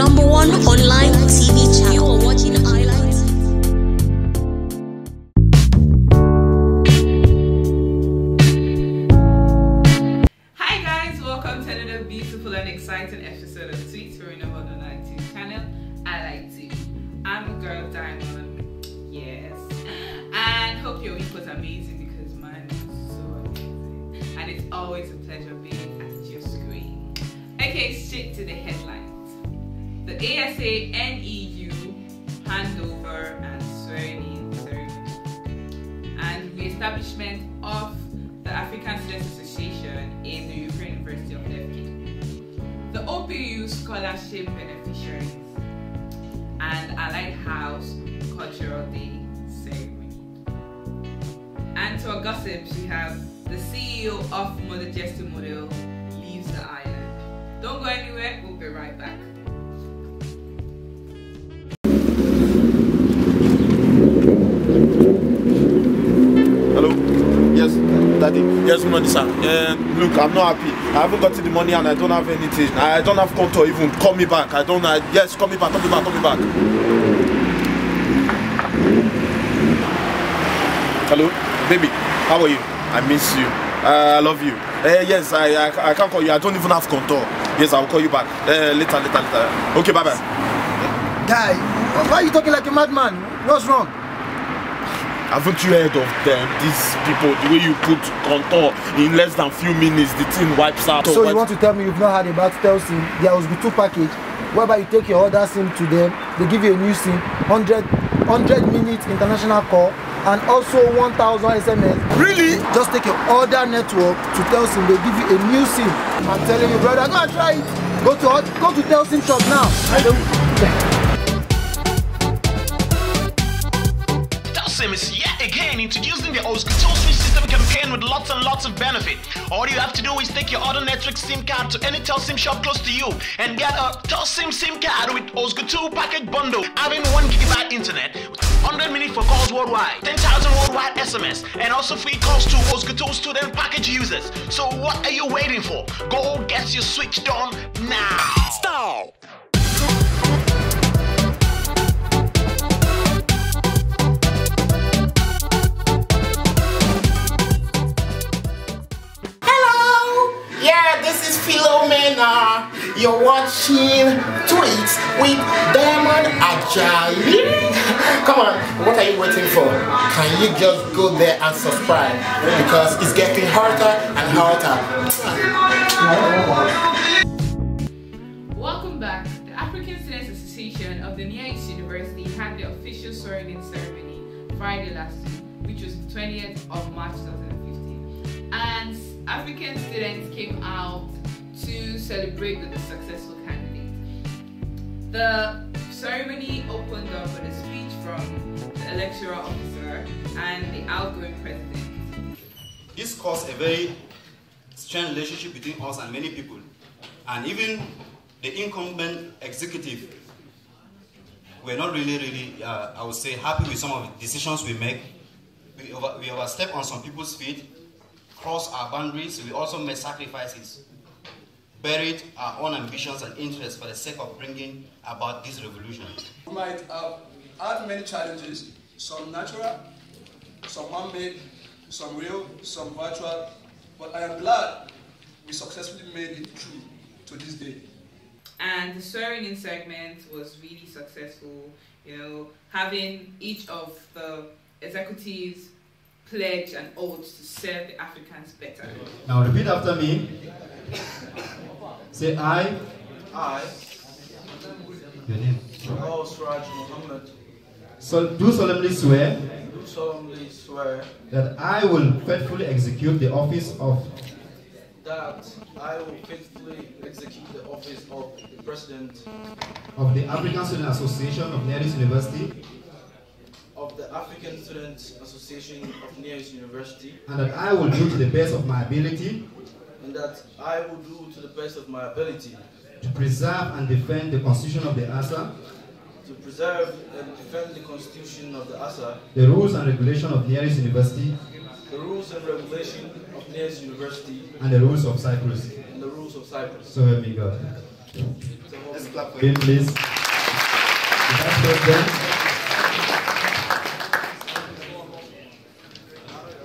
#1 online TV channel. You are watching iLite. Hi guys, welcome to another beautiful and exciting episode of Tweets for your online TV channel, iLite. I'm a girl Diamond, yes, and hope your week was amazing because mine was so amazing, and it's always a pleasure being at your screen. Okay, straight to the headlines. The A.S.A and EU handover and swearing-in ceremony, and the establishment of the African Students Association in the European University of LEFKE, the OPU scholarship beneficiaries, and iLite House Cultural Day ceremony. And to our gossips, we have the CEO of MODAJESTY model leaves the island. Don't go anywhere, we'll be right back. Hello? Yes, Daddy. Yes, money, sir. Look, I'm not happy. I haven't gotten the money and I don't have anything. I don't have contour even. Call me back. Yes, call me back. Hello? Baby, how are you? I miss you. I love you. Yes, I can't call you. I don't even have contour. Yes, I'll call you back. Later. Okay, bye-bye. Guy, why are you talking like a madman? What's wrong? Haven't you heard of them? These people, the way you put contour in less than few minutes, the thing wipes out. So you want to tell me you've not heard about SIM? There was the 2 package, whereby you take your other SIM to them, they give you a new SIM, 100 minutes international call, and also 1,000 SMS. Really? Just take your other network to SIM, they give you a new SIM. I'm telling you, brother, go and try it. Go to SIM shop now. SIM is yet again introducing the A.S.U switch system campaign with lots and lots of benefit. All you have to do is take your other network SIM card to any SIM shop close to you and get a SIM card with A.S.U package bundle, having 1 GB internet, 100 minutes for calls worldwide, 10,000 worldwide SMS, and also free calls to A.S.U student package users. So what are you waiting for? Go get your switch done now. Stop! You're watching Tweets with Diamond Ajali. Come on, what are you waiting for? Can you just go there and subscribe? Because it's getting harder and harder. Welcome back. The African Students Association of the A.S.U University had the official swearing-in ceremony Friday last week, which was the 20th of March 2015. And African students came out to celebrate with the successful candidate. The ceremony opened up with a speech from the electoral officer and the outgoing president. This caused a very strained relationship between us and many people, and even the incumbent executive were not really, I would say, happy with some of the decisions we make. We overstepped on some people's feet, crossed our boundaries. We also made sacrifices, buried our own ambitions and interests for the sake of bringing about this revolution. We might have had many challenges, some natural, some man-made, some real, some virtual, but I am glad we successfully made it through to this day. And the swearing-in segment was really successful, you know, having each of the executives pledge an oath to serve the Africans better. Now repeat after me. Say I. Your name. So do solemnly swear. That I will faithfully execute the office of. That I will faithfully execute the office of the President of the African Student Association of A.S.U University. Of the African Students Association of A.S.U University. And that I will do to the best of my ability. And that I will do to the best of my ability. To preserve and defend the Constitution of the A.S.A. To preserve and defend the Constitution of the A.S.A. The rules and regulations of A.S.U University. The rules and regulations of A.S.U University. And the rules of Cyprus. And the rules of Cyprus. So help me God. Let's clap for him, please. The Vice President.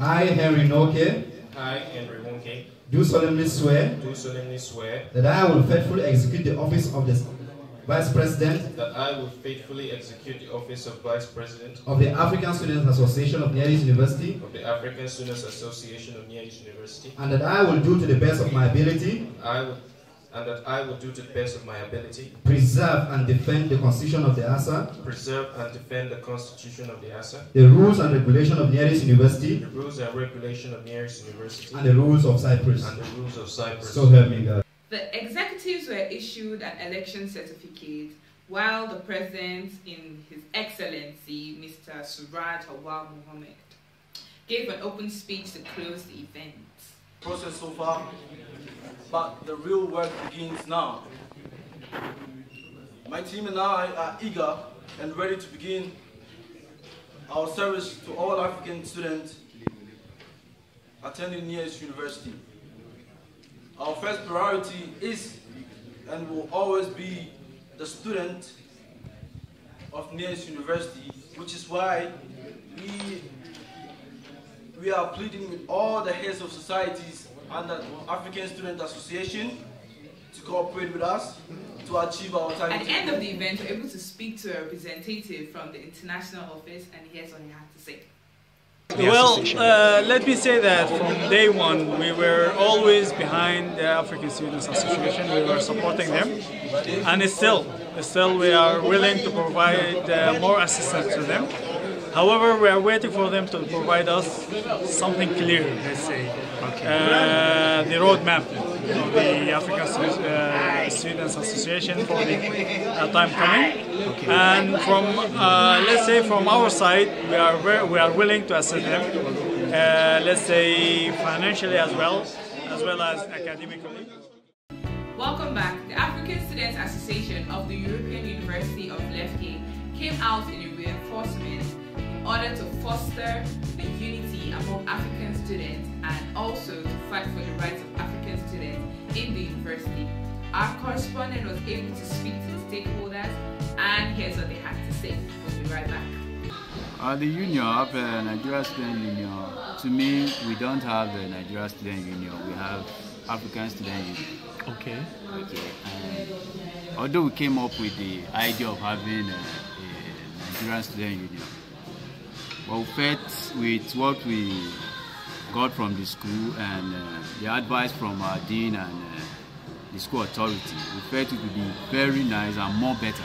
I, Henry Noke. I, Henry Wonke. Do solemnly swear. Do solemnly swear. That I will faithfully execute the office of the Vice President. That I will faithfully execute the office of Vice President. Of the African Students Association of Near East University. Of the African Students Association of Near East University. And that I will do to the best of my ability. And that I will do to the best of my ability. Preserve and defend the Constitution of the A.S.A. Preserve and defend the Constitution of the A.S.A. The rules and regulations of Near East University. The rules and regulations of Near East University. And the rules of Cyprus. And the rules of Cyprus. So help me God. The executives were issued an election certificate while the President, in His Excellency Mr. Suraj Awal Mohammed, gave an open speech to close the event. Process so far, but the real work begins now. My team and I are eager and ready to begin our service to all African students attending Near East University. Our first priority is and will always be the student of Near East University, which is why we are pleading with all the heads of societies and the African Student Association to cooperate with us to achieve our target. At the end of the event, we were able to speak to a representative from the international office, and here's what he had to say. Well, let me say that from day one, we were always behind the African Students Association. We were supporting them, and still we are willing to provide more assistance to them. However, we are waiting for them to provide us something clear, let's say, the roadmap of the African Students Association for the time coming. And from, let's say, from our side, we are willing to assist them, let's say, financially as well as academically. Welcome back. The African Students Association of the European University of LEFKE came out in a reinforcement in order to foster the unity among African students and also to fight for the rights of African students in the university. Our correspondent was able to speak to the stakeholders, and here's what they had to say. We'll be right back. The union of Nigeria Student Union, to me, we don't have the Nigeria Student Union, we have African Student Union. Okay. And although we came up with the idea of having a Nigerian Student Union, but we felt with what we got from the school and the advice from our dean and the school authority, we felt it would be very nice and more better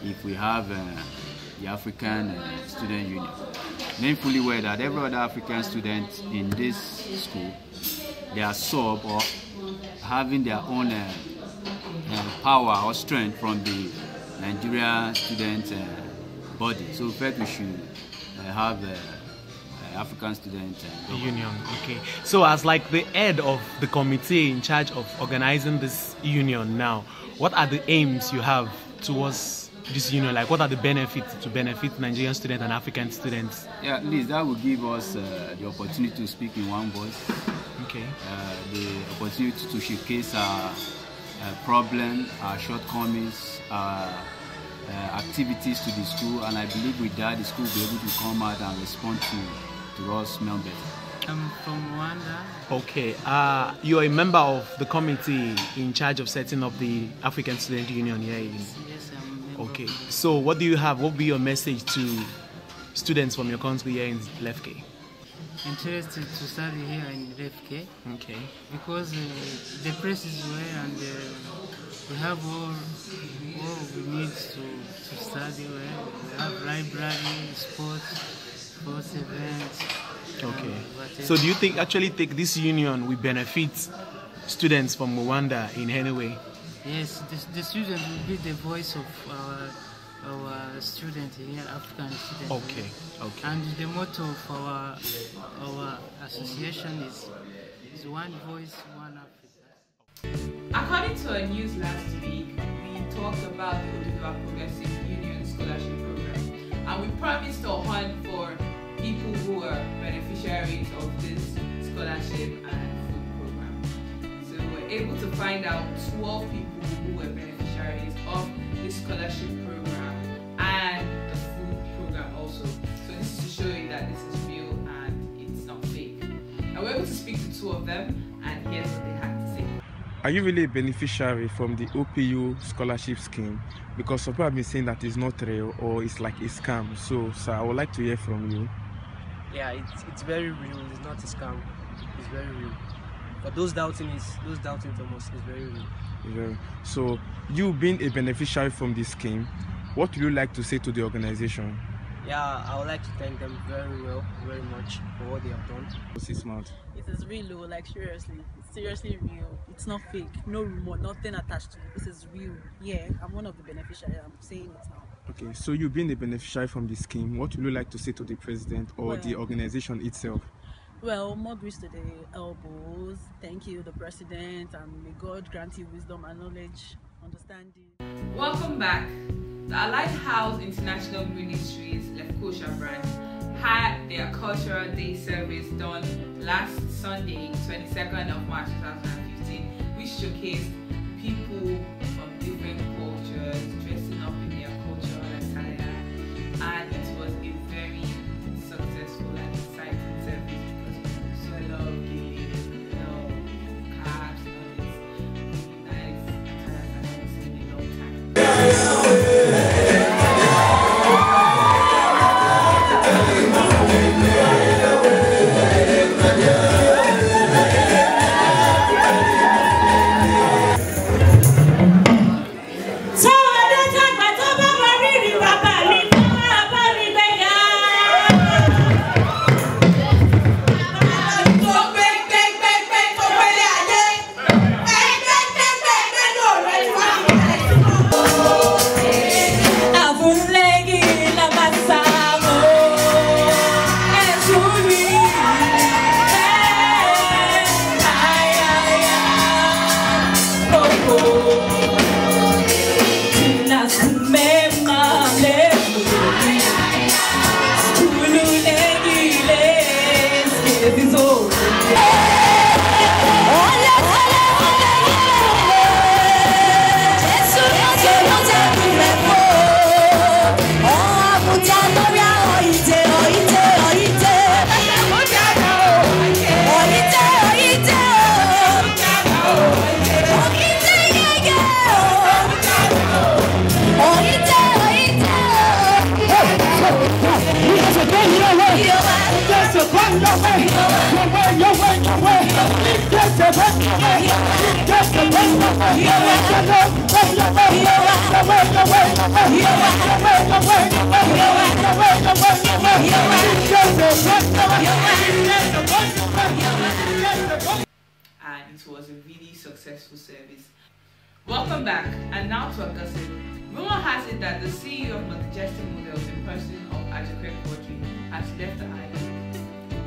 if we have the African Student Union. Knowing fully well that every other African student in this school, they are sub or having their own power or strength from the Nigerian student body. So we felt we should have African Student Union. Okay. So as like the head of the committee in charge of organizing this union now, what are the aims you have towards this union? Like what are the benefits to benefit Nigerian students and African students? Yeah, at least that will give us the opportunity to speak in one voice. Okay. The opportunity to showcase our problem, our shortcomings, our activities to the school, and I believe with that the school will be able to come out and respond to us more better. I'm from Rwanda. Okay, you are a member of the committee in charge of setting up the African Student Union here in... Yes, I'm a member. Okay, so what do you have? What will be your message to students from your country here in LEFKE? Interested to study here in LEFKE. Okay. Because the place is well and we have all we need to study well. We have library, sports events. Okay. So do you think this union will benefit students from Rwanda in any way? Yes, the student will be the voice of our student here, African students. Okay. Okay. And the motto of our association is one voice, one Africa. According to a news last week, we talked about the Oduduwa Progressive Union Scholarship Program, and we promised to hunt for people who are beneficiaries of this scholarship and food program. So we're able to find out 12 people who were beneficiaries of this scholarship program and the food program also. So this is to show you that this is real and it's not fake. And we're able to speak to 2 of them, and here's what they had to say. Are you really a beneficiary from the OPU scholarship scheme? Because some people have been saying that it's not real or it's like a scam. So, sir, I would like to hear from you. Yeah, it's very real. It's not a scam. It's very real. For those doubting Thomas, it's very real. So, you being a beneficiary from this scheme, what would you like to say to the organization? Yeah, I would like to thank them very much for what they have done. 6 months. It is real, like seriously. It's seriously real. It's not fake. No rumor, nothing attached to it. This is real. Yeah, I'm one of the beneficiaries. I'm saying it now. Okay, so you being a beneficiary from the scheme, what would you like to say to the president or the organization itself? Well, more grace to the elbows. Thank you, the president, and may God grant you wisdom and knowledge, understanding. Welcome back. The Lighthouse International Ministries LEFKE branch had their Cultural Day service done last Sunday, 22nd of March 2015, which showcased people from different cultures dressing up in their cultural attire, and it was a very successful and exciting service because we saw a lot of games, a lot of cards, and all this really nice attire that I haven't seen in a long time. And it was a really successful service. Welcome back, and now to our gossip. Rumor has it that the CEO of MODAJESTY Models in person of Ajali has left the island.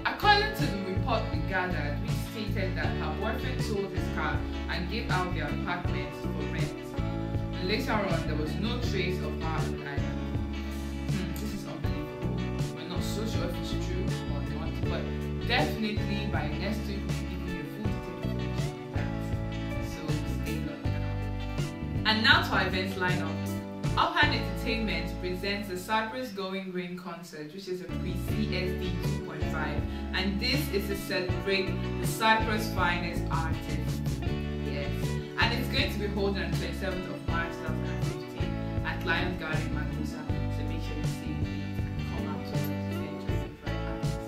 According to the report we gathered, which stated that her boyfriend sold his car and gave out their apartment for rent. And later on, there was no trace of her on the island. This is unbelievable. We're not so sure if it's true or not, but definitely by next week we'll be giving you a full detailed information on that. So stay locked now. And now to our events lineup. Upland Entertainment presents the Cyprus Going Green concert, which is a pre-CSD 2.5, and this is to celebrate the Cyprus' finest artists. Yes, and it's going to be held on the 27th of March 2015 at Lions Garden, Magusa. So make sure you save the date and come out to represent your favorite artists.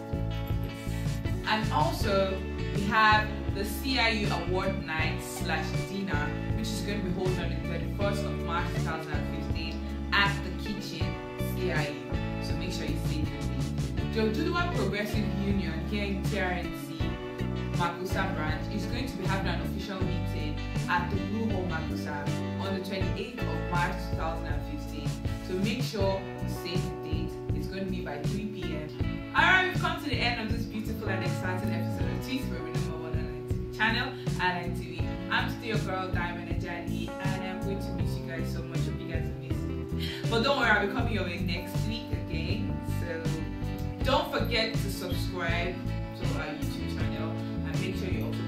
Yes. And also we have the CIU Award Night / Dinner, which is going to be held on the 31st of March 2015 at the Kitchen CIU. So make sure you save your date. The Oduduwa Progressive Union here in TRNC Magusa branch is going to be having an official meeting at the Blue Hole Magusa on the 28th of March 2015. So make sure you save the date. It's going to be by 3 p.m. Alright, we've come to the end of this beautiful and exciting episode of Tweets for number 1 channel, iLite TV. I'm still your girl Diamond Ajali, and I'm going to miss you guys so much. Hope you guys will miss me. But don't worry, I'll be coming your way next week again. So don't forget to subscribe to our YouTube channel and make sure you also